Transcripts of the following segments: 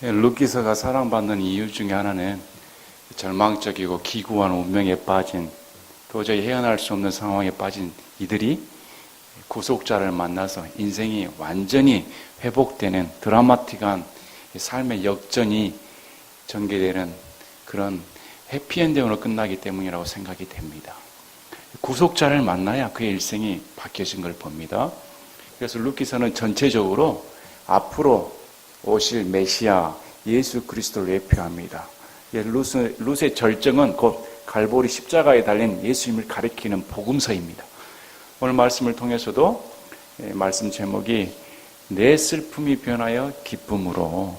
룻기서가 사랑받는 이유 중에 하나는 절망적이고 기구한 운명에 빠진, 도저히 헤어날 수 없는 상황에 빠진 이들이 구속자를 만나서 인생이 완전히 회복되는 드라마틱한 삶의 역전이 전개되는 그런 해피엔딩으로 끝나기 때문이라고 생각이 됩니다. 구속자를 만나야 그의 일생이 바뀌어진 걸 봅니다. 그래서 룻기서는 전체적으로 앞으로 오실 메시아 예수 그리스도를 예표합니다. 룻의 절정은 곧 갈보리 십자가에 달린 예수님을 가리키는 복음서입니다. 오늘 말씀을 통해서도 말씀 제목이 내 슬픔이 변하여 기쁨으로,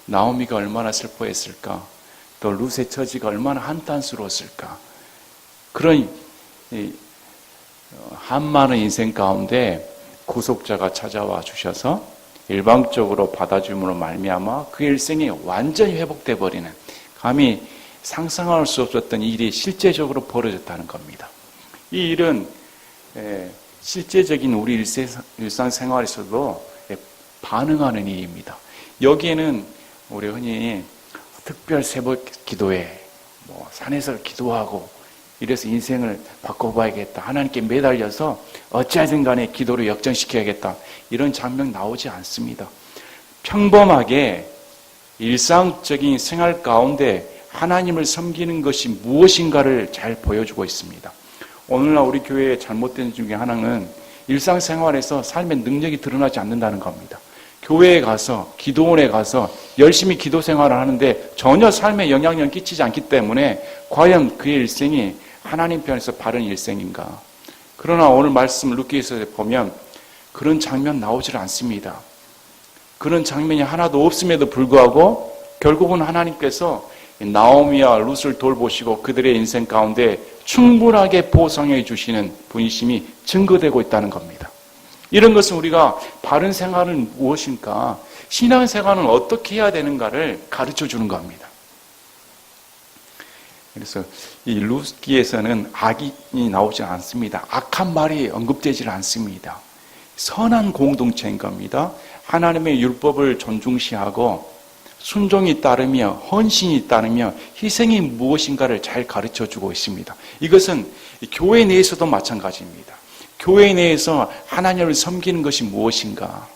나오미가 얼마나 슬퍼했을까, 또 룻의 처지가 얼마나 한탄스러웠을까, 그런 한많은 인생 가운데 구속자가 찾아와 주셔서 일방적으로 받아줌으로 말미암아 그 일생이 완전히 회복돼 버리는, 감히 상상할 수 없었던 일이 실제적으로 벌어졌다는 겁니다. 이 일은 실제적인 우리 일상생활에서도 반응하는 일입니다. 여기에는 우리 흔히 특별 새벽 기도회, 산에서 기도하고 이래서 인생을 바꿔봐야겠다, 하나님께 매달려서 어찌하든 간에 기도를 역전시켜야겠다, 이런 장면 나오지 않습니다. 평범하게 일상적인 생활 가운데 하나님을 섬기는 것이 무엇인가를 잘 보여주고 있습니다. 오늘날 우리 교회의 잘못된 중에 하나는 일상생활에서 삶의 능력이 드러나지 않는다는 겁니다. 교회에 가서, 기도원에 가서 열심히 기도 생활을 하는데 전혀 삶에 영향력 끼치지 않기 때문에 과연 그의 일생이 하나님 편에서 바른 일생인가? 그러나 오늘 말씀 룻기서에 보면 그런 장면 나오질 않습니다. 그런 장면이 하나도 없음에도 불구하고 결국은 하나님께서 나오미와 룻을 돌보시고 그들의 인생 가운데 충분하게 보상해 주시는 분이심이 증거되고 있다는 겁니다. 이런 것은 우리가 바른 생활은 무엇인가, 신앙생활은 어떻게 해야 되는가를 가르쳐 주는 겁니다. 그래서 이 룻기에서는 악이 나오지 않습니다. 악한 말이 언급되지 않습니다. 선한 공동체인 겁니다. 하나님의 율법을 존중시하고 순종이 따르며 헌신이 따르며 희생이 무엇인가를 잘 가르쳐주고 있습니다. 이것은 교회 내에서도 마찬가지입니다. 교회 내에서 하나님을 섬기는 것이 무엇인가,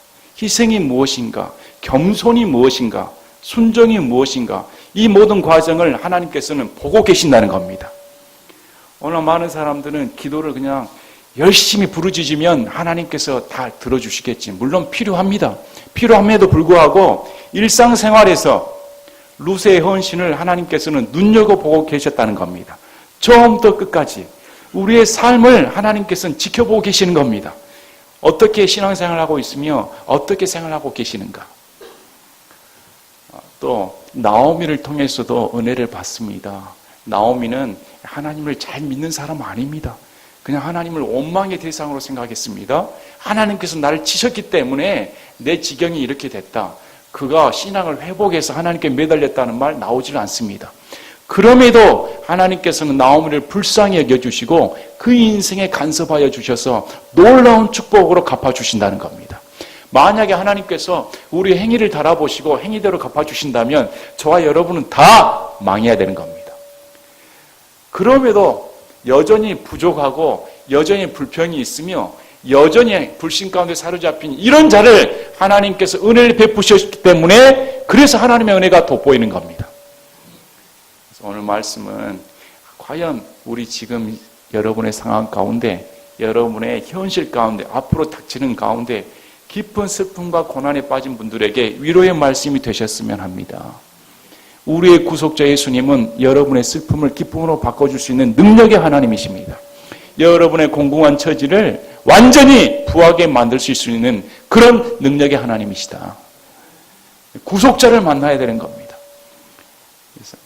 희생이 무엇인가, 겸손이 무엇인가, 순종이 무엇인가, 이 모든 과정을 하나님께서는 보고 계신다는 겁니다. 오늘 많은 사람들은 기도를 그냥 열심히 부르짖으면 하나님께서 다 들어주시겠지. 물론 필요합니다. 필요함에도 불구하고 일상생활에서 룻의 헌신을 하나님께서는 눈여겨보고 계셨다는 겁니다. 처음부터 끝까지 우리의 삶을 하나님께서는 지켜보고 계시는 겁니다. 어떻게 신앙생활을 하고 있으며 어떻게 생활하고 계시는가. 또 나오미를 통해서도 은혜를 받습니다. 나오미는 하나님을 잘 믿는 사람 아닙니다. 그냥 하나님을 원망의 대상으로 생각했습니다. 하나님께서 나를 치셨기 때문에 내 지경이 이렇게 됐다. 그가 신앙을 회복해서 하나님께 매달렸다는 말 나오질 않습니다. 그럼에도 하나님께서는 나오미를 불쌍히 여겨주시고 그 인생에 간섭하여 주셔서 놀라운 축복으로 갚아주신다는 겁니다. 만약에 하나님께서 우리 행위를 달아보시고 행위대로 갚아주신다면 저와 여러분은 다 망해야 되는 겁니다. 그럼에도 여전히 부족하고 여전히 불평이 있으며 여전히 불신 가운데 사로잡힌 이런 자를 하나님께서 은혜를 베푸셨기 때문에 그래서 하나님의 은혜가 돋보이는 겁니다. 그래서 오늘 말씀은 과연 우리 지금 여러분의 상황 가운데, 여러분의 현실 가운데, 앞으로 닥치는 가운데 깊은 슬픔과 고난에 빠진 분들에게 위로의 말씀이 되셨으면 합니다. 우리의 구속자 예수님은 여러분의 슬픔을 기쁨으로 바꿔줄 수 있는 능력의 하나님이십니다. 여러분의 공공한 처지를 완전히 부하게 만드실 수 있는 그런 능력의 하나님이시다. 구속자를 만나야 되는 겁니다. 그래서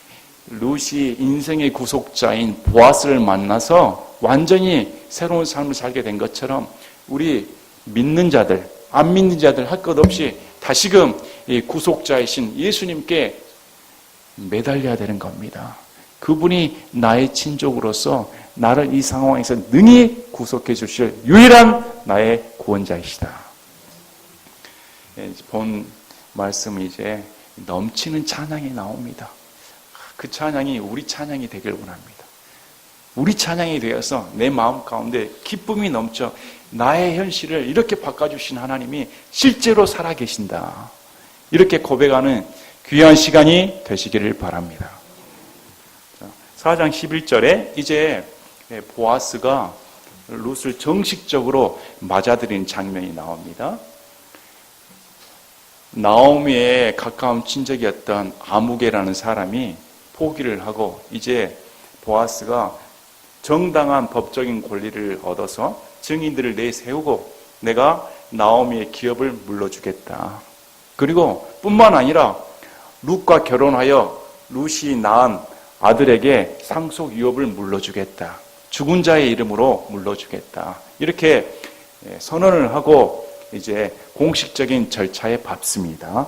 룻이 인생의 구속자인 보아스를 만나서 완전히 새로운 삶을 살게 된 것처럼 우리 믿는 자들, 안 믿는 자들 할 것 없이 다시금 이 구속자이신 예수님께 매달려야 되는 겁니다. 그분이 나의 친족으로서 나를 이 상황에서 능히 구속해 주실 유일한 나의 구원자이시다. 본 말씀이 이제 넘치는 찬양이 나옵니다. 그 찬양이 우리 찬양이 되길 원합니다. 우리 찬양이 되어서 내 마음 가운데 기쁨이 넘쳐 나의 현실을 이렇게 바꿔주신 하나님이 실제로 살아계신다. 이렇게 고백하는 귀한 시간이 되시기를 바랍니다. 4장 11절에 이제 보아스가 룻을 정식적으로 맞아들이는 장면이 나옵니다. 나오미의 가까운 친척이었던 아무개라는 사람이 포기를 하고 이제 보아스가 정당한 법적인 권리를 얻어서 증인들을 내세우고 내가 나오미의 기업을 물러주겠다. 그리고 뿐만 아니라 룻과 결혼하여 룻이 낳은 아들에게 상속 유업을 물러주겠다. 죽은 자의 이름으로 물러주겠다. 이렇게 선언을 하고 이제 공식적인 절차에 밟습니다.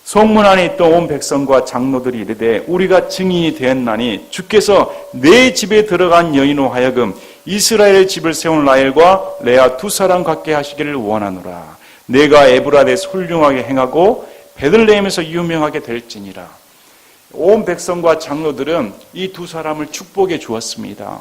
성문 안에 있던 온 백성과 장로들이 이르되 우리가 증인이 되었나니 주께서 내 집에 들어간 여인으로 하여금 이스라엘의 집을 세운 라헬과 레아 두 사람 같게 하시기를 원하노라. 내가 에브라데에서 훌륭하게 행하고 베들레헴에서 유명하게 될지니라. 온 백성과 장로들은 이 두 사람을 축복해 주었습니다.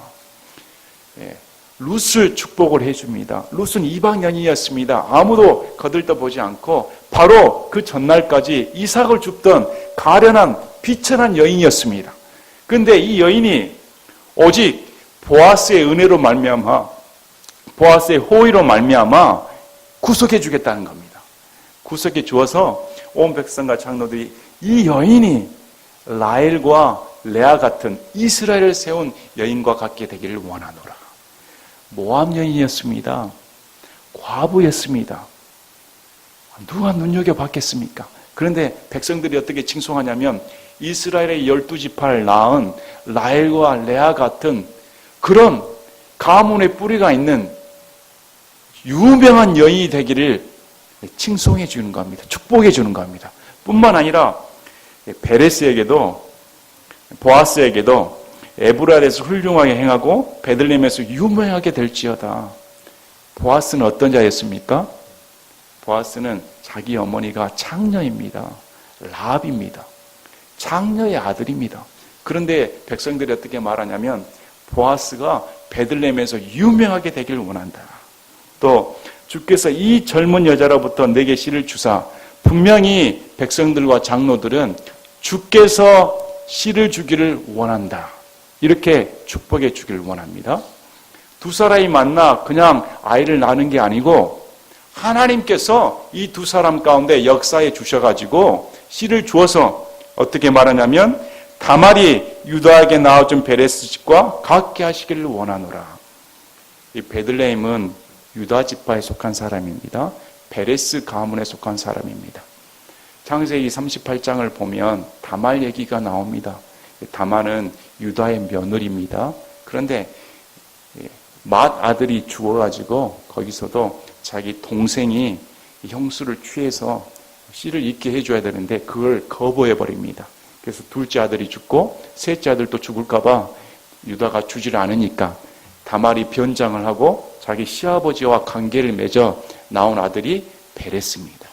룻을 축복을 해줍니다. 룻은 이방년이었습니다. 아무도 거들떠보지 않고 바로 그 전날까지 이삭을 줍던 가련한 비천한 여인이었습니다. 그런데 이 여인이 오직 보아스의 은혜로 말미암아 보아스의 호의로 말미암아 구속해 주겠다는 겁니다. 구속해 주어서 온 백성과 장로들이 이 여인이 라헬과 레아 같은 이스라엘을 세운 여인과 같게 되기를 원하노라. 모압 여인이었습니다. 과부였습니다. 누가 눈여겨봤겠습니까? 그런데 백성들이 어떻게 칭송하냐면 이스라엘의 12지파를 낳은 라헬과 레아 같은 그런 가문의 뿌리가 있는 유명한 여인이 되기를 칭송해 주는 겁니다. 축복해 주는 겁니다. 뿐만 아니라 베레스에게도 보아스에게도 에브라데에서 훌륭하게 행하고 베들레헴에서 유명하게 될지어다. 보아스는 어떤 자였습니까? 보아스는 자기 어머니가 장녀입니다. 라합입니다. 장녀의 아들입니다. 그런데 백성들이 어떻게 말하냐면 보아스가 베들레헴에서 유명하게 되길 원한다. 또 주께서 이 젊은 여자로부터 내게 씨를 주사 분명히 백성들과 장로들은 주께서 씨를 주기를 원한다. 이렇게 축복해 주기를 원합니다. 두 사람이 만나 그냥 아이를 낳는 게 아니고 하나님께서 이 두 사람 가운데 역사해 주셔가지고 씨를 주어서 어떻게 말하냐면 다말이 유다에게 낳아준 베레스 집과 같게 하시기를 원하노라. 이 베들레헴은 유다 지파에 속한 사람입니다. 베레스 가문에 속한 사람입니다. 창세기 38장을 보면 다말 얘기가 나옵니다. 다말은 유다의 며느리입니다. 그런데 맏 아들이 죽어가지고 거기서도 자기 동생이 형수를 취해서 씨를 잊게 해줘야 되는데 그걸 거부해버립니다. 그래서 둘째 아들이 죽고 셋째 아들도 죽을까봐 유다가 주질 않으니까 다말이 변장을 하고 자기 시아버지와 관계를 맺어 나온 아들이 베레스입니다.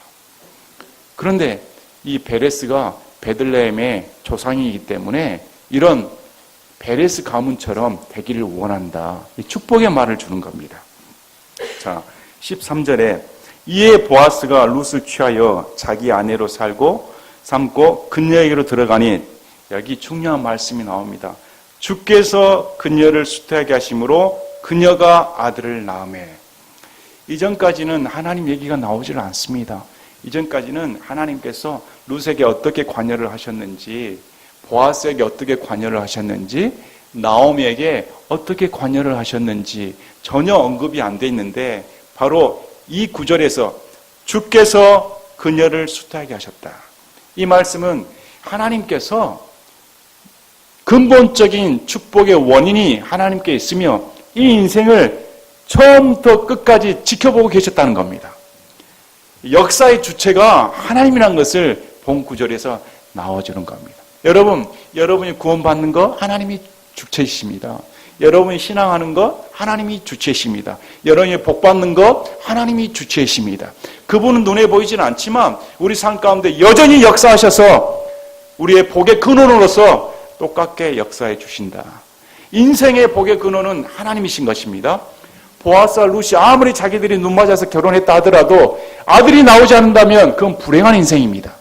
그런데 이 베레스가 베들레헴의 조상이기 때문에 이런 베레스 가문처럼 되기를 원한다. 이 축복의 말을 주는 겁니다. 자, 13절에 이에 보아스가 룻을 취하여 자기 아내로 삼고 그녀에게로 들어가니 여기 중요한 말씀이 나옵니다. 주께서 그녀를 수태하게 하심으로 그녀가 아들을 낳으매. 이전까지는 하나님 얘기가 나오질 않습니다. 이전까지는 하나님께서 룻에게 어떻게 관여를 하셨는지, 보아스에게 어떻게 관여를 하셨는지, 나오미에게 어떻게 관여를 하셨는지 전혀 언급이 안 돼 있는데 바로 이 구절에서 주께서 그녀를 수태하게 하셨다. 이 말씀은 하나님께서 근본적인 축복의 원인이 하나님께 있으며 이 인생을 처음부터 끝까지 지켜보고 계셨다는 겁니다. 역사의 주체가 하나님이라는 것을 본 구절에서 나와주는 겁니다. 여러분이 구원받는 거 하나님이 주체이십니다. 여러분이 신앙하는 거 하나님이 주체이십니다. 여러분이 복받는 거 하나님이 주체이십니다. 그분은 눈에 보이지는 않지만 우리 삶 가운데 여전히 역사하셔서 우리의 복의 근원으로서 똑같게 역사해 주신다. 인생의 복의 근원은 하나님이신 것입니다. 보아스와 루시 아무리 자기들이 눈 맞아서 결혼했다 하더라도 아들이 나오지 않는다면 그건 불행한 인생입니다.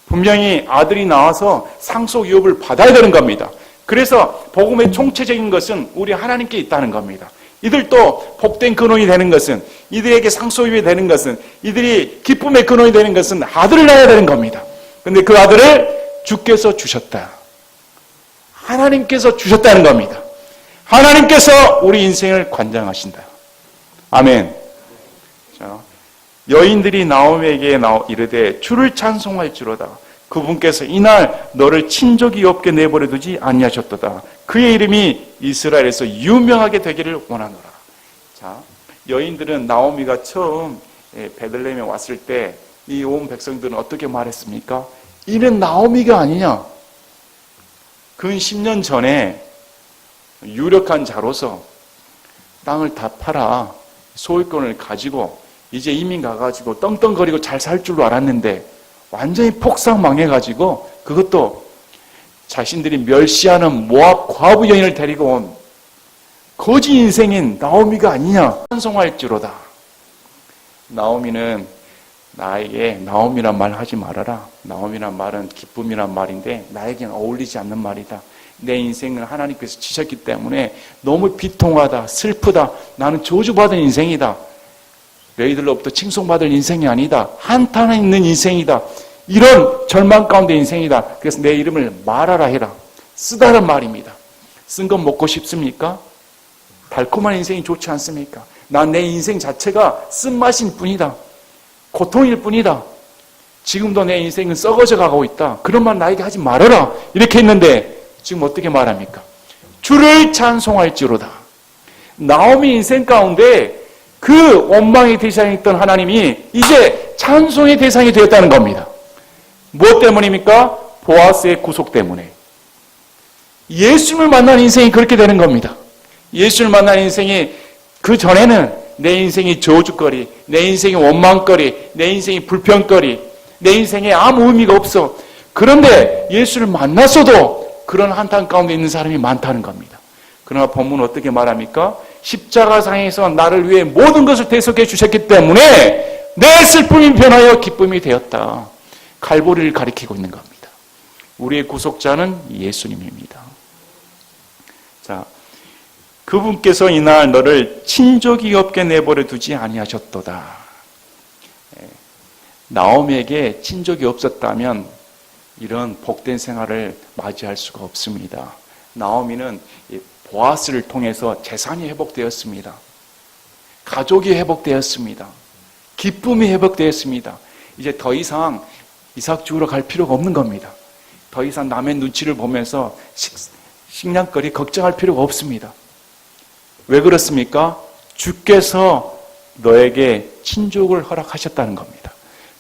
분명히 아들이 나와서 상속 유업을 받아야 되는 겁니다. 그래서 복음의 총체적인 것은 우리 하나님께 있다는 겁니다. 이들도 복된 근원이 되는 것은, 이들에게 상속 유업이 되는 것은, 이들이 기쁨의 근원이 되는 것은 아들을 낳아야 되는 겁니다. 그런데 그 아들을 주께서 주셨다. 하나님께서 주셨다는 겁니다. 하나님께서 우리 인생을 관장하신다. 아멘. 자, 여인들이 나오미에게 이르되 주를 찬송할지로다. 그분께서 이날 너를 친족이 없게 내버려 두지 아니하셨도다. 그의 이름이 이스라엘에서 유명하게 되기를 원하노라. 자, 여인들은 나오미가 처음 베들레헴에 왔을 때 이 온 백성들은 어떻게 말했습니까? 이는 나오미가 아니냐? 근 10년 전에 유력한 자로서 땅을 다 팔아 소유권을 가지고 이제 이민 가가지고 떵떵거리고 잘 살 줄로 알았는데 완전히 폭삭 망해가지고 그것도 자신들이 멸시하는 모압 과부 여인을 데리고 온 거지 인생인 나오미가 아니냐? 찬송할지로다. 나오미는 나에게 나오미란 말 하지 말아라. 나오미란 말은 기쁨이란 말인데 나에게는 어울리지 않는 말이다. 내 인생을 하나님께서 치셨기 때문에 너무 비통하다, 슬프다. 나는 저주받은 인생이다. 너희들로부터 칭송받을 인생이 아니다. 한탄에 있는 인생이다. 이런 절망 가운데 인생이다. 그래서 내 이름을 말하라 해라. 쓰다란 말입니다. 쓴 건 먹고 싶습니까? 달콤한 인생이 좋지 않습니까? 난 내 인생 자체가 쓴맛일 뿐이다. 고통일 뿐이다. 지금도 내 인생은 썩어져 가고 있다. 그런 말 나에게 하지 말아라. 이렇게 했는데 지금 어떻게 말합니까? 주를 찬송할지로다. 나오미 인생 가운데 그 원망의 대상이 있던 하나님이 이제 찬송의 대상이 되었다는 겁니다. 무엇 때문입니까? 보아스의 구속 때문에. 예수님을 만난 인생이 그렇게 되는 겁니다. 예수를 만난 인생이 그 전에는 내 인생이 저주거리, 내 인생이 원망거리, 내 인생이 불평거리, 내 인생에 아무 의미가 없어. 그런데 예수를 만났어도 그런 한탄 가운데 있는 사람이 많다는 겁니다. 그러나 본문은 어떻게 말합니까? 십자가상에서 나를 위해 모든 것을 대속해 주셨기 때문에 내 슬픔이 변하여 기쁨이 되었다. 갈보리를 가리키고 있는 겁니다. 우리의 구속자는 예수님입니다. 자, 그분께서 이날 너를 친족이 없게 내버려 두지 아니하셨도다. 나오미에게 친족이 없었다면 이런 복된 생활을 맞이할 수가 없습니다. 나오미는 보아스를 통해서 재산이 회복되었습니다. 가족이 회복되었습니다. 기쁨이 회복되었습니다. 이제 더 이상 이삭 죽으러 갈 필요가 없는 겁니다. 더 이상 남의 눈치를 보면서 식량거리 걱정할 필요가 없습니다. 왜 그렇습니까? 주께서 너에게 친족을 허락하셨다는 겁니다.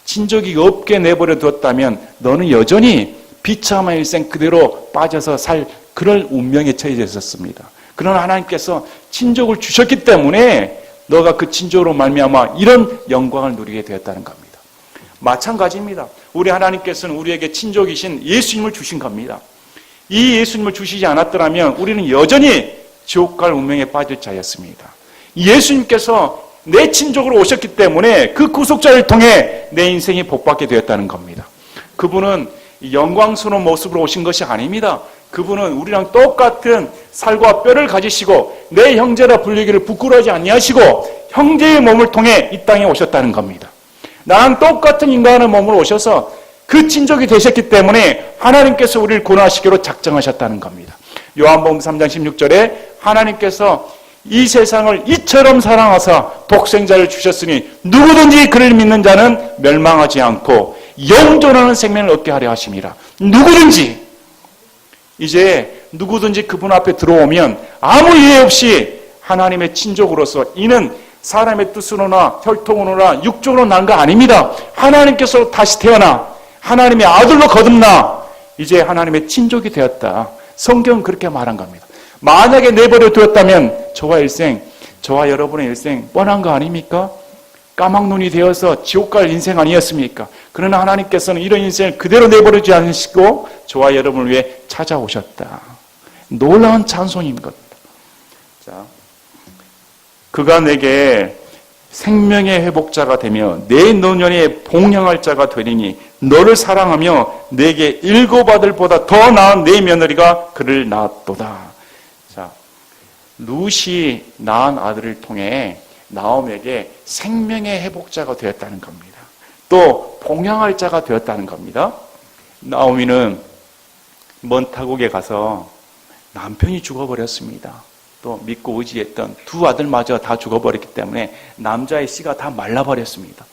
친족이 없게 내버려 두었다면 너는 여전히 비참한 일생 그대로 빠져서 살 그런 운명에 처해져 있었습니다. 그러나 하나님께서 친족을 주셨기 때문에 너가 그 친족으로 말미암아 이런 영광을 누리게 되었다는 겁니다. 마찬가지입니다. 우리 하나님께서는 우리에게 친족이신 예수님을 주신 겁니다. 이 예수님을 주시지 않았더라면 우리는 여전히 지옥 갈 운명에 빠질 자였습니다. 예수님께서 내 친족으로 오셨기 때문에 그 구속자를 통해 내 인생이 복받게 되었다는 겁니다. 그분은 영광스러운 모습으로 오신 것이 아닙니다. 그분은 우리랑 똑같은 살과 뼈를 가지시고 내 형제라 불리기를 부끄러워하지 아니하시고 형제의 몸을 통해 이 땅에 오셨다는 겁니다. 나랑 똑같은 인간의 몸으로 오셔서 그 친족이 되셨기 때문에 하나님께서 우리를 구원하시기로 작정하셨다는 겁니다. 요한복음 3장 16절에 하나님께서 이 세상을 이처럼 사랑하사 독생자를 주셨으니 누구든지 그를 믿는 자는 멸망하지 않고 영존하는 생명을 얻게 하려 하심이라. 누구든지 이제 누구든지 그분 앞에 들어오면 아무 이해 없이 하나님의 친족으로서 이는 사람의 뜻으로나 혈통으로나 육적으로 난 거 아닙니다. 하나님께서 다시 태어나 하나님의 아들로 거듭나 이제 하나님의 친족이 되었다. 성경은 그렇게 말한 겁니다. 만약에 내버려 두었다면 저와 여러분의 일생 뻔한 거 아닙니까? 까막눈이 되어서 지옥 갈 인생 아니었습니까? 그러나 하나님께서는 이런 인생을 그대로 내버리지 않으시고 저와 여러분을 위해 찾아오셨다. 놀라운 찬송인 겁니다. 자, 그가 내게 생명의 회복자가 되며 내 노년에 봉양할 자가 되리니 너를 사랑하며 내게 일곱 아들보다 더 나은 내 며느리가 그를 낳았도다. 자, 룻이 낳은 아들을 통해 나옴에게 생명의 회복자가 되었다는 겁니다. 또 봉양할 자가 되었다는 겁니다. 나오미는 먼 타국에 가서 남편이 죽어버렸습니다. 또 믿고 의지했던 두 아들마저 다 죽어버렸기 때문에 남자의 씨가 다 말라버렸습니다.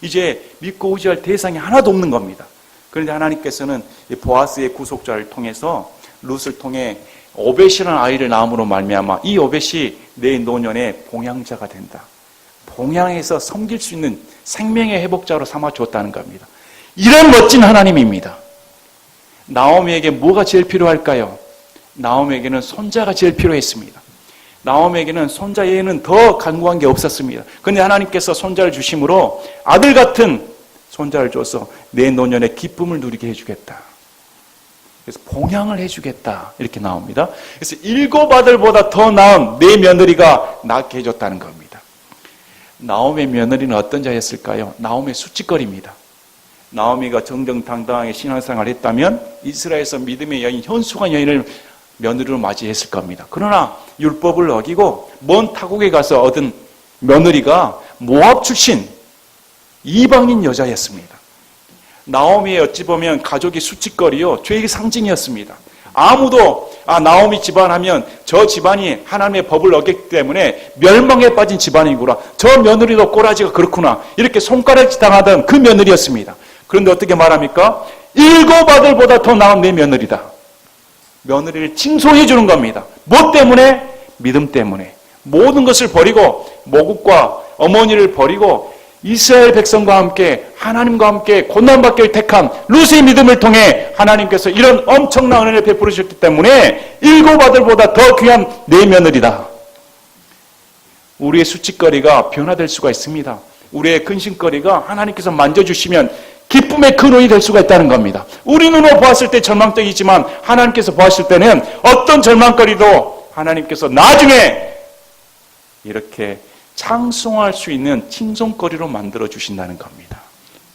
이제 믿고 의지할 대상이 하나도 없는 겁니다. 그런데 하나님께서는 보아스의 구속자를 통해서 룻을 통해 오벳이라는 아이를 낳음으로 말미암아 이 오벳이 내 노년의 봉양자가 된다. 봉양해서 섬길 수 있는 생명의 회복자로 삼아주었다는 겁니다. 이런 멋진 하나님입니다. 나오미에게 뭐가 제일 필요할까요? 나오미에게는 손자가 제일 필요했습니다. 나오미에게는 손자 외에는 더 간구한 게 없었습니다. 그런데 하나님께서 손자를 주심으로 아들 같은 손자를 줘서 내 노년의 기쁨을 누리게 해주겠다. 그래서 봉양을 해주겠다. 이렇게 나옵니다. 그래서 일곱 아들보다 더 나은 내 며느리가 낳게 해줬다는 겁니다. 나오미의 며느리는 어떤 자였을까요? 나오미의 수치거리입니다. 나오미가 정정당당하게 신앙생활을 했다면 이스라엘에서 믿음의 여인, 현숙한 여인을 며느리로 맞이했을 겁니다. 그러나 율법을 어기고 먼 타국에 가서 얻은 며느리가 모압 출신 이방인 여자였습니다. 나오미의 어찌 보면 가족이 수치거리요 죄의 상징이었습니다. 아무도 나오미 집안하면 저 집안이 하나님의 법을 어겼기 때문에 멸망에 빠진 집안이구나. 저 며느리도 꼬라지가 그렇구나. 이렇게 손가락질 당하던 그 며느리였습니다. 그런데 어떻게 말합니까? 일곱 아들보다 더 나은 내 며느리다. 며느리를 칭송해 주는 겁니다. 뭐 때문에? 믿음 때문에. 모든 것을 버리고 모국과 어머니를 버리고 이스라엘 백성과 함께 하나님과 함께 고난받기를 택한 룻의 믿음을 통해 하나님께서 이런 엄청난 은혜를 베풀으셨기 때문에 일곱 아들보다 더 귀한 내 며느리다. 우리의 수치거리가 변화될 수가 있습니다. 우리의 근심거리가 하나님께서 만져주시면 기쁨의 근원이 될 수가 있다는 겁니다. 우리 눈으로 보았을 때 절망적이지만 하나님께서 보았을 때는 어떤 절망거리도 하나님께서 나중에 이렇게 찬송할 수 있는 칭송거리로 만들어 주신다는 겁니다.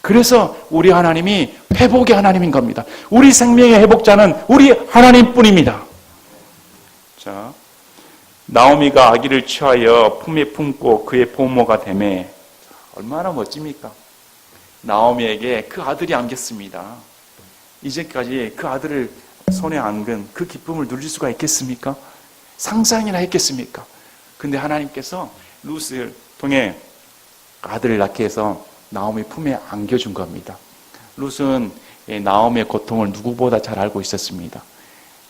그래서 우리 하나님이 회복의 하나님인 겁니다. 우리 생명의 회복자는 우리 하나님뿐입니다. 자, 나오미가 아기를 취하여 품에 품고 그의 보모가 되매 얼마나 멋집니까? 나오미에게 그 아들이 안겼습니다. 이제까지 그 아들을 손에 안긴 그 기쁨을 누릴 수가 있겠습니까? 상상이나 했겠습니까? 근데 하나님께서 룻을 통해 아들을 낳게 해서 나오미 품에 안겨준 겁니다. 룻은 나오미의 고통을 누구보다 잘 알고 있었습니다.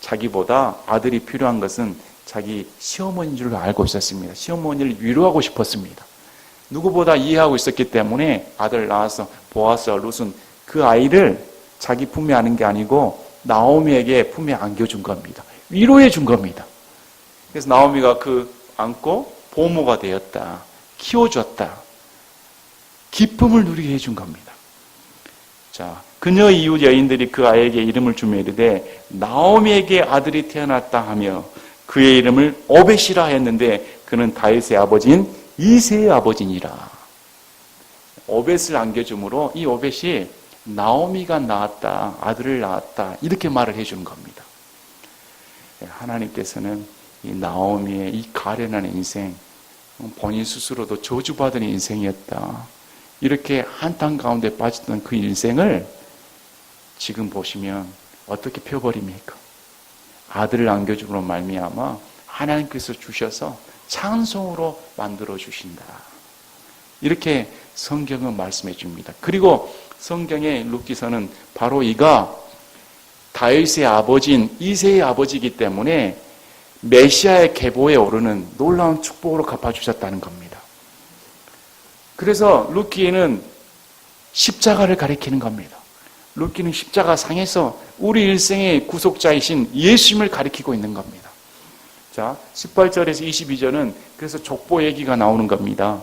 자기보다 아들이 필요한 것은 자기 시어머니인 줄 알고 있었습니다. 시어머니를 위로하고 싶었습니다. 누구보다 이해하고 있었기 때문에 아들을 낳아서 보아스와 룻은 그 아이를 자기 품에 안은 게 아니고 나오미에게 품에 안겨준 겁니다. 위로해 준 겁니다. 그래서 나오미가 그 안고 보모가 되었다. 키워줬다. 기쁨을 누리게 해준 겁니다. 자, 그녀 이웃 여인들이 그 아이에게 이름을 주며 이르되 나오미에게 아들이 태어났다 하며 그의 이름을 오벳이라 했는데 그는 다윗의 아버지인 이새의 아버지니라. 오벳을 안겨줌으로 이 오벳이 나오미가 낳았다, 아들을 낳았다 이렇게 말을 해주는 겁니다. 하나님께서는 이 나오미의 이 가련한 인생, 본인 스스로도 저주받은 인생이었다. 이렇게 한탄 가운데 빠졌던 그 인생을 지금 보시면 어떻게 펴버립니까? 아들을 안겨줌으로 말미암아 하나님께서 주셔서 찬송으로 만들어 주신다. 이렇게 성경은 말씀해 줍니다. 그리고 성경의 룻기서는 바로 이가 다윗의 아버지인 이새의 아버지이기 때문에 메시아의 계보에 오르는 놀라운 축복으로 갚아주셨다는 겁니다. 그래서 룻기에는 십자가를 가리키는 겁니다. 룻기는 십자가 상에서 우리 일생의 구속자이신 예수님을 가리키고 있는 겁니다. 자, 18절에서 22절은 그래서 족보 얘기가 나오는 겁니다.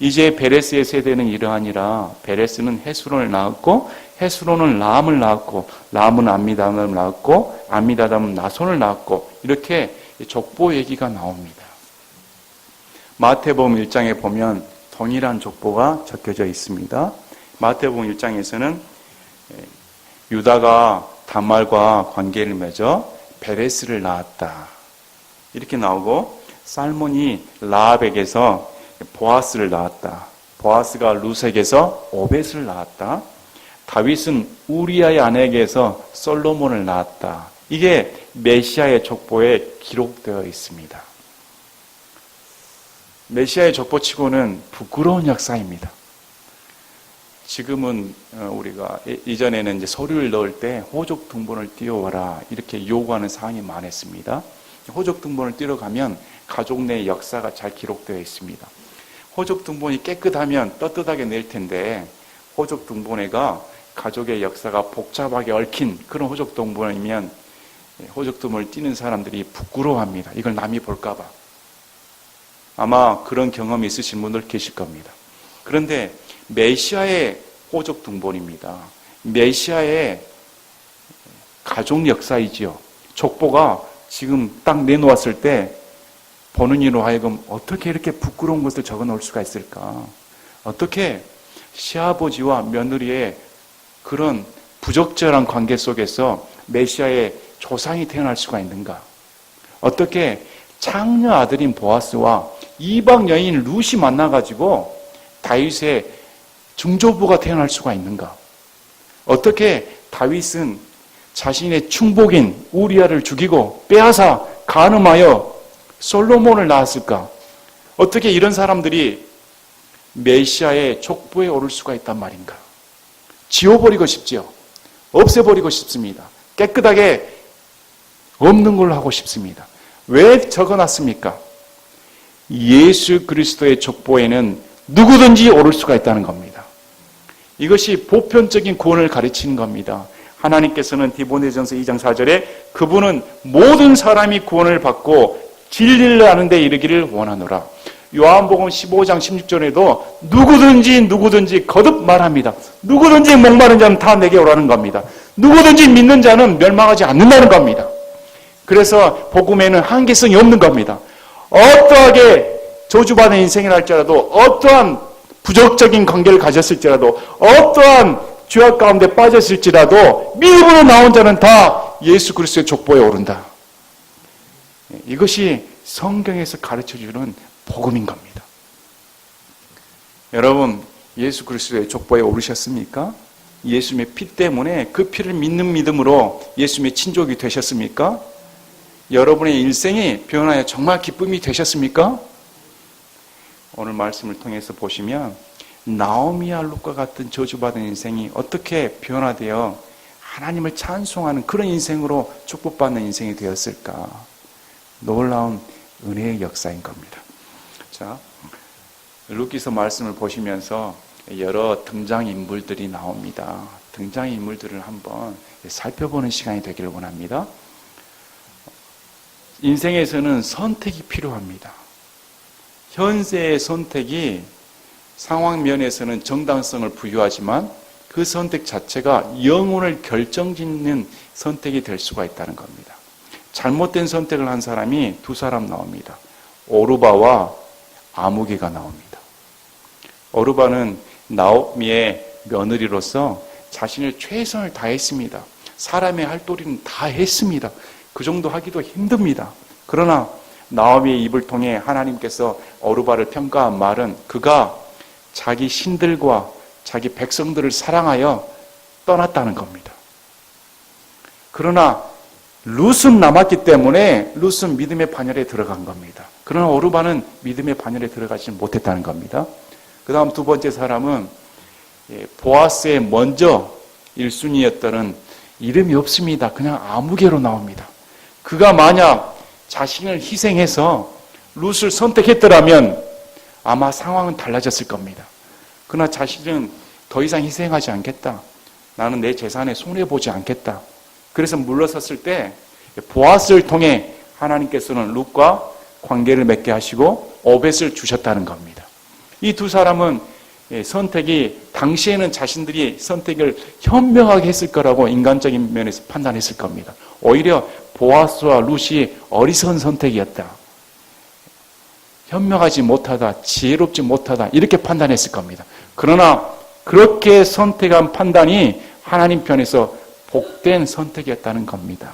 이제 베레스의 세대는 이러하니라. 베레스는 헤스론을 낳았고 헤스론은 람을 낳았고 람은 암미다담을 낳았고 암미다담은 나손을 낳았고 이렇게 족보 얘기가 나옵니다. 마태복음 1장에 보면 동일한 족보가 적혀져 있습니다. 마태복음 1장에서는 유다가 다말과 관계를 맺어 베레스를 낳았다. 이렇게 나오고 살몬이 라합에게서 보아스를 낳았다. 보아스가 루색에서 오벳을 낳았다. 다윗은 우리아의 아내에게서 솔로몬을 낳았다. 이게 메시아의 족보에 기록되어 있습니다. 메시아의 족보치고는 부끄러운 역사입니다. 지금은 우리가 이전에는 이제 서류를 넣을 때 호적 등본을 띄워와라 이렇게 요구하는 사항이 많았습니다. 호적 등본을 띄러 가면 가족 내 역사가 잘 기록되어 있습니다. 호적 등본이 깨끗하면 떳떳하게 낼 텐데 호적 등본에가 가족의 역사가 복잡하게 얽힌 그런 호적 등본이면 호적 등본을 띄는 사람들이 부끄러워합니다. 이걸 남이 볼까 봐. 아마 그런 경험이 있으신 분들 계실 겁니다. 그런데 메시아의 호적 등본입니다. 메시아의 가족 역사이지요. 족보가 지금 딱 내놓았을 때 보는 이로 하여금 어떻게 이렇게 부끄러운 것을 적어 놓을 수가 있을까? 어떻게 시아버지와 며느리의 그런 부적절한 관계 속에서 메시아의 조상이 태어날 수가 있는가? 어떻게 장녀 아들인 보아스와 이방 여인 룻이 만나가지고 다윗의 중조부가 태어날 수가 있는가? 어떻게 다윗은 자신의 충복인 우리아를 죽이고 빼앗아 간음하여 솔로몬을 낳았을까? 어떻게 이런 사람들이 메시아의 족보에 오를 수가 있단 말인가? 지워버리고 싶지요. 없애버리고 싶습니다. 깨끗하게 없는 걸로 하고 싶습니다. 왜 적어놨습니까? 예수 그리스도의 족보에는 누구든지 오를 수가 있다는 겁니다. 이것이 보편적인 구원을 가르치는 겁니다. 하나님께서는 디모데전서 2장 4절에 그분은 모든 사람이 구원을 받고 진리를 아는 데 이르기를 원하노라. 요한복음 15장 16절에도 누구든지 거듭 말합니다. 누구든지 목마른 자는 다 내게 오라는 겁니다. 누구든지 믿는 자는 멸망하지 않는다는 겁니다. 그래서 복음에는 한계성이 없는 겁니다. 어떠하게 저주받은 인생을 할지라도 어떠한 부적적인 관계를 가졌을지라도 어떠한 죄악 가운데 빠졌을지라도 믿음으로 나온 자는 다 예수 그리스도의 족보에 오른다. 이것이 성경에서 가르쳐주는 복음인 겁니다. 여러분, 예수 그리스도의 족보에 오르셨습니까? 예수님의 피 때문에 그 피를 믿는 믿음으로 예수님의 친족이 되셨습니까? 여러분의 일생이 변화에 정말 기쁨이 되셨습니까? 오늘 말씀을 통해서 보시면 나오미와 룻과 같은 저주받은 인생이 어떻게 변화되어 하나님을 찬송하는 그런 인생으로 축복받는 인생이 되었을까? 놀라운 은혜의 역사인 겁니다. 자, 룻기서 말씀을 보시면서 여러 등장인물들이 나옵니다. 등장인물들을 한번 살펴보는 시간이 되기를 원합니다. 인생에서는 선택이 필요합니다. 현세의 선택이 상황 면에서는 정당성을 부여하지만 그 선택 자체가 영혼을 결정짓는 선택이 될 수가 있다는 겁니다. 잘못된 선택을 한 사람이 두 사람 나옵니다. 오르바와 아무개가 나옵니다. 오르바는 나오미의 며느리로서 자신의 최선을 다했습니다. 사람의 할 도리는 다 했습니다. 그 정도 하기도 힘듭니다. 그러나 나오미의 입을 통해 하나님께서 오르바를 평가한 말은 그가 자기 신들과 자기 백성들을 사랑하여 떠났다는 겁니다. 그러나 룻은 남았기 때문에 룻은 믿음의 반열에 들어간 겁니다. 그러나 오르바는 믿음의 반열에 들어가지 못했다는 겁니다. 그 다음 두 번째 사람은 보아스의 먼저 1순위였던 이름이 없습니다. 그냥 아무개로 나옵니다. 그가 만약 자신을 희생해서 룻을 선택했더라면 아마 상황은 달라졌을 겁니다. 그러나 자신은 더 이상 희생하지 않겠다. 나는 내 재산에 손해보지 않겠다. 그래서 물러섰을 때 보아스를 통해 하나님께서는 룻과 관계를 맺게 하시고 오벳을 주셨다는 겁니다. 이 두 사람은 선택이 당시에는 자신들이 선택을 현명하게 했을 거라고 인간적인 면에서 판단했을 겁니다. 오히려 보아스와 룻이 어리석은 선택이었다. 현명하지 못하다, 지혜롭지 못하다 이렇게 판단했을 겁니다. 그러나 그렇게 선택한 판단이 하나님 편에서 복된 선택이었다는 겁니다.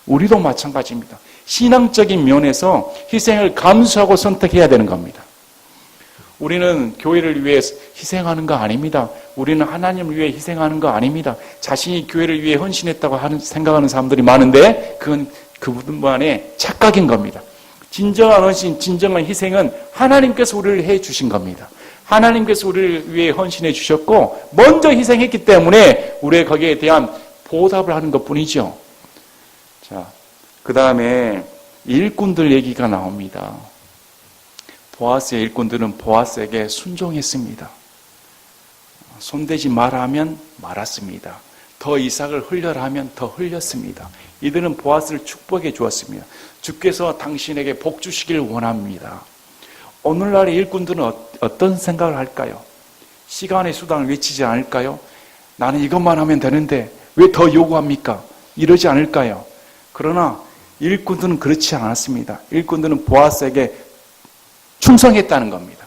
우리도 마찬가지입니다. 신앙적인 면에서 희생을 감수하고 선택해야 되는 겁니다. 우리는 교회를 위해 희생하는 거 아닙니다. 우리는 하나님을 위해 희생하는 거 아닙니다. 자신이 교회를 위해 헌신했다고 생각하는 사람들이 많은데 그건 그분만의 착각인 겁니다. 진정한 헌신, 진정한 희생은 하나님께서 우리를 해 주신 겁니다. 하나님께서 우리를 위해 헌신해 주셨고 먼저 희생했기 때문에 우리의 거기에 대한 보답을 하는 것뿐이죠. 자, 그 다음에 일꾼들 얘기가 나옵니다. 보아스의 일꾼들은 보아스에게 순종했습니다. 손대지 마라 하면 말았습니다. 더 이삭을 흘려라 하면 더 흘렸습니다. 이들은 보아스를 축복해 주었습니다. 주께서 당신에게 복 주시길 원합니다. 오늘날의 일꾼들은 어떤 생각을 할까요? 시간의 수단을 외치지 않을까요? 나는 이것만 하면 되는데 왜 더 요구합니까? 이러지 않을까요? 그러나 일꾼들은 그렇지 않았습니다. 일꾼들은 보아스에게 충성했다는 겁니다.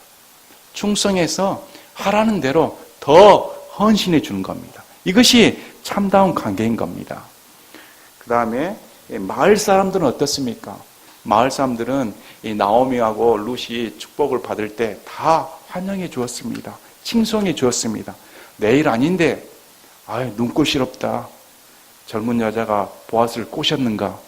충성해서 하라는 대로 더 헌신해 주는 겁니다. 이것이 참다운 관계인 겁니다. 그 다음에 마을 사람들은 어떻습니까? 마을 사람들은 이 나오미하고 룻이 축복을 받을 때 다 환영해 주었습니다. 칭송해 주었습니다. 내일 아닌데 아유 눈꽃이롭다. 젊은 여자가 보아스를 꼬셨는가?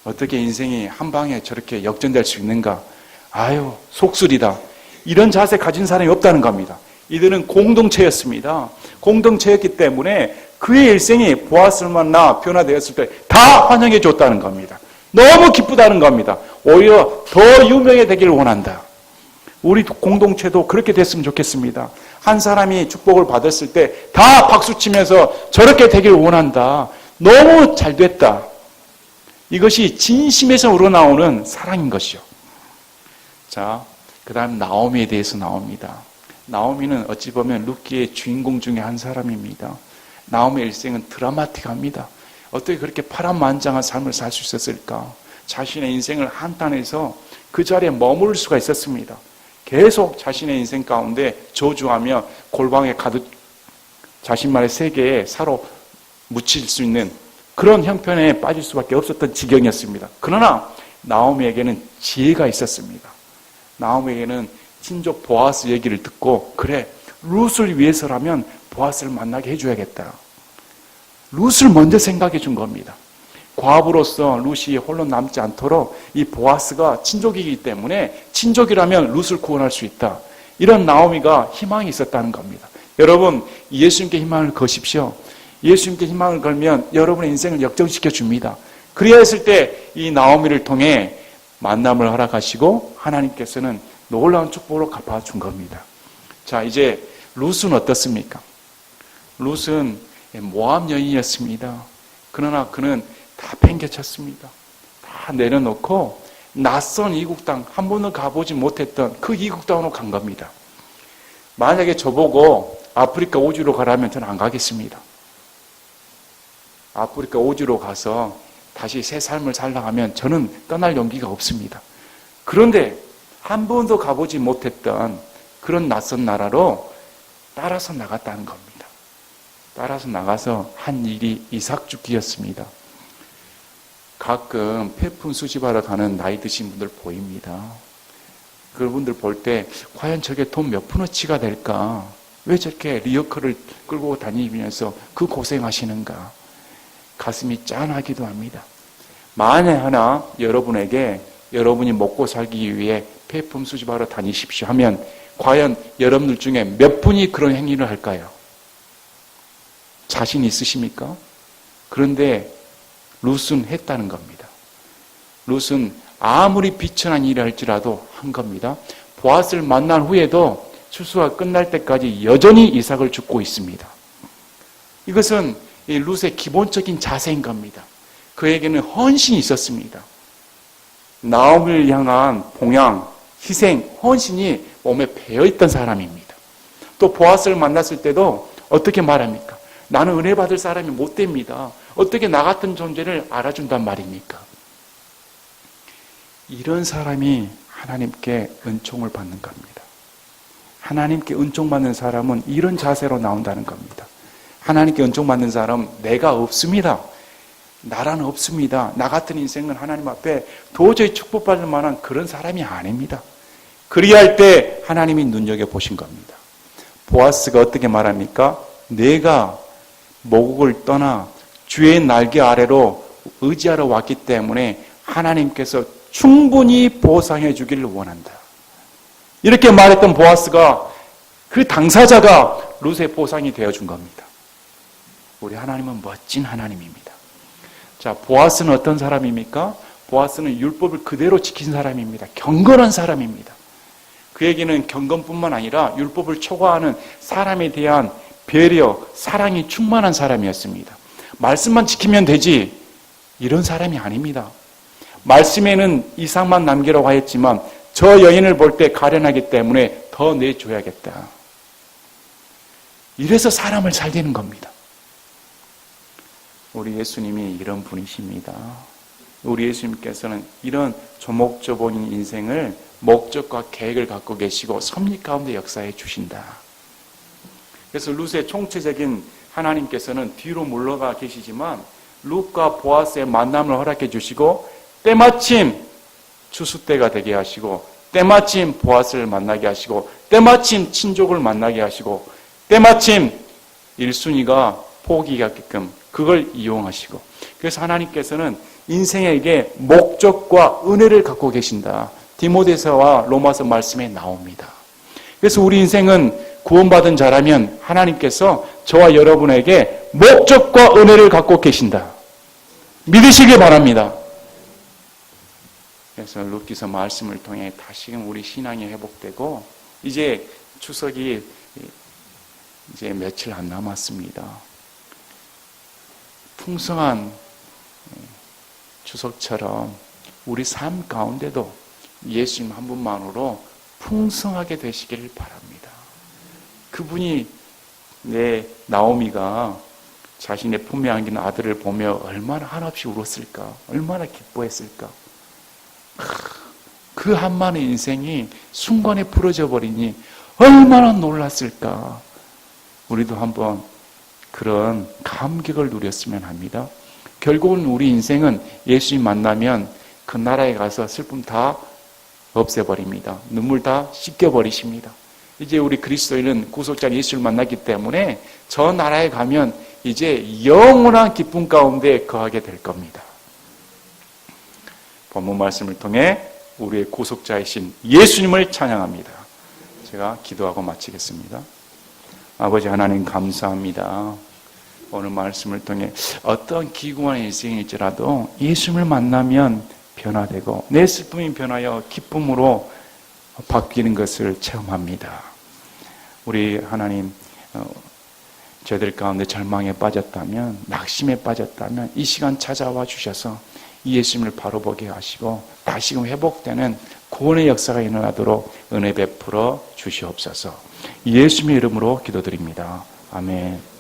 어떻게 인생이 한 방에 저렇게 역전될 수 있는가? 아유 속술이다. 이런 자세 가진 사람이 없다는 겁니다. 이들은 공동체였습니다. 공동체였기 때문에 그의 일생이 보아스를 만나 변화되었을 때 다 환영해 줬다는 겁니다. 너무 기쁘다는 겁니다. 오히려 더 유명해지기를 원한다. 우리 공동체도 그렇게 됐으면 좋겠습니다. 한 사람이 축복을 받았을 때 다 박수치면서 저렇게 되기를 원한다. 너무 잘 됐다. 이것이 진심에서 우러나오는 사랑인 것이요. 자, 그 다음 나오미에 대해서 나옵니다. 나오미는 어찌 보면 룻기의 주인공 중에 한 사람입니다. 나오미의 일생은 드라마틱합니다. 어떻게 그렇게 파란만장한 삶을 살 수 있었을까? 자신의 인생을 한탄해서 그 자리에 머무를 수가 있었습니다. 계속 자신의 인생 가운데 저주하며 골방에 가득 자신만의 세계에 사로 묻힐 수 있는 그런 형편에 빠질 수밖에 없었던 지경이었습니다. 그러나 나오미에게는 지혜가 있었습니다. 나오미에게는 친족 보아스 얘기를 듣고 그래 룻을 위해서라면 보아스를 만나게 해줘야겠다. 룻을 먼저 생각해 준 겁니다. 과부로서 룻이 홀로 남지 않도록 이 보아스가 친족이기 때문에 친족이라면 룻을 구원할 수 있다. 이런 나오미가 희망이 있었다는 겁니다. 여러분 예수님께 희망을 거십시오. 예수님께 희망을 걸면 여러분의 인생을 역전시켜 줍니다. 그리야 했을 때 이 나오미를 통해 만남을 허락하시고 하나님께서는 놀라운 축복으로 갚아준 겁니다. 자, 이제 룻은 어떻습니까? 룻은 모압 여인이었습니다. 그러나 그는 다 팽개쳤습니다. 다 내려놓고 낯선 이국 땅, 한 번도 가보지 못했던 그 이국 땅으로 간 겁니다. 만약에 저보고 아프리카 오지로 가라면 저는 안 가겠습니다. 아프리카 오지로 가서 다시 새 삶을 살라 하면 저는 떠날 용기가 없습니다. 그런데 한 번도 가보지 못했던 그런 낯선 나라로 따라서 나갔다는 겁니다. 따라서 나가서 한 일이 이삭 줍기였습니다. 가끔 폐품 수집하러 가는 나이 드신 분들 보입니다. 그분들 볼 때 과연 저게 돈 몇 푼어치가 될까? 왜 저렇게 리어커를 끌고 다니면서 그 고생하시는가? 가슴이 짠하기도 합니다. 만에 하나 여러분에게 여러분이 먹고 살기 위해 폐품 수집하러 다니십시오 하면 과연 여러분들 중에 몇 분이 그런 행위를 할까요? 자신 있으십니까? 그런데 룻은 했다는 겁니다. 룻은 아무리 비천한 일을 할지라도 한 겁니다. 보아스를 만난 후에도 추수가 끝날 때까지 여전히 이삭을 줍고 있습니다. 이것은 이 룻의 기본적인 자세인 겁니다. 그에게는 헌신이 있었습니다. 나오미를 향한 봉양, 희생, 헌신이 몸에 배어있던 사람입니다. 또 보아스를 만났을 때도 어떻게 말합니까? 나는 은혜 받을 사람이 못 됩니다. 어떻게 나 같은 존재를 알아준단 말입니까? 이런 사람이 하나님께 은총을 받는 겁니다. 하나님께 은총 받는 사람은 이런 자세로 나온다는 겁니다. 하나님께 은총 받는 사람은 내가 없습니다. 나라는 없습니다. 나 같은 인생은 하나님 앞에 도저히 축복받을 만한 그런 사람이 아닙니다. 그리할 때 하나님이 눈여겨보신 겁니다. 보아스가 어떻게 말합니까? 내가 모국을 떠나 주의 날개 아래로 의지하러 왔기 때문에 하나님께서 충분히 보상해 주기를 원한다. 이렇게 말했던 보아스가 그 당사자가 룻의 보상이 되어준 겁니다. 우리 하나님은 멋진 하나님입니다. 자, 보아스는 어떤 사람입니까? 보아스는 율법을 그대로 지킨 사람입니다. 경건한 사람입니다. 그에게는 경건뿐만 아니라 율법을 초과하는 사람에 대한 배려, 사랑이 충만한 사람이었습니다. 말씀만 지키면 되지 이런 사람이 아닙니다. 말씀에는 이상만 남기라고 하였지만 저 여인을 볼 때 가련하기 때문에 더 내줘야겠다. 이래서 사람을 살리는 겁니다. 우리 예수님이 이런 분이십니다. 우리 예수님께서는 이런 조목조복인 인생을 목적과 계획을 갖고 계시고 섭리 가운데 역사해 주신다. 그래서 룻의 총체적인 하나님께서는 뒤로 물러가 계시지만 룻과 보아스의 만남을 허락해 주시고 때마침 추수 때가 되게 하시고 때마침 보아스를 만나게 하시고 때마침 친족을 만나게 하시고 때마침 1순위가 포기하게끔 그걸 이용하시고 그래서 하나님께서는 인생에게 목적과 은혜를 갖고 계신다. 디모데서와 로마서 말씀에 나옵니다. 그래서 우리 인생은 구원받은 자라면 하나님께서 저와 여러분에게 목적과 은혜를 갖고 계신다. 믿으시기 바랍니다. 그래서 룻기서 말씀을 통해 다시금 우리 신앙이 회복되고 이제 추석이 이제 며칠 안 남았습니다. 풍성한 추석처럼 우리 삶 가운데도 예수님 한 분만으로 풍성하게 되시기를 바랍니다. 그분이 나오미가 자신의 품에 안긴 아들을 보며 얼마나 한없이 울었을까, 얼마나 기뻐했을까. 그 한만의 인생이 순간에 풀어져 버리니 얼마나 놀랐을까. 우리도 한번 그런 감격을 누렸으면 합니다. 결국은 우리 인생은 예수님 만나면 그 나라에 가서 슬픔 다 없애버립니다. 눈물 다 씻겨버리십니다. 이제 우리 그리스도인은 구속자 예수를 만났기 때문에 저 나라에 가면 이제 영원한 기쁨 가운데 거하게 될 겁니다. 본문 말씀을 통해 우리의 구속자이신 예수님을 찬양합니다. 제가 기도하고 마치겠습니다. 아버지 하나님 감사합니다. 오늘 말씀을 통해 어떤 기구한 인생일지라도 예수님을 만나면 변화되고 내 슬픔이 변하여 기쁨으로 바뀌는 것을 체험합니다. 우리 하나님 저희들 가운데 절망에 빠졌다면 낙심에 빠졌다면 이 시간 찾아와 주셔서 이 예수님을 바로 보게 하시고 다시금 회복되는 구원의 역사가 일어나도록 은혜 베풀어 주시옵소서. 예수님의 이름으로 기도드립니다. 아멘.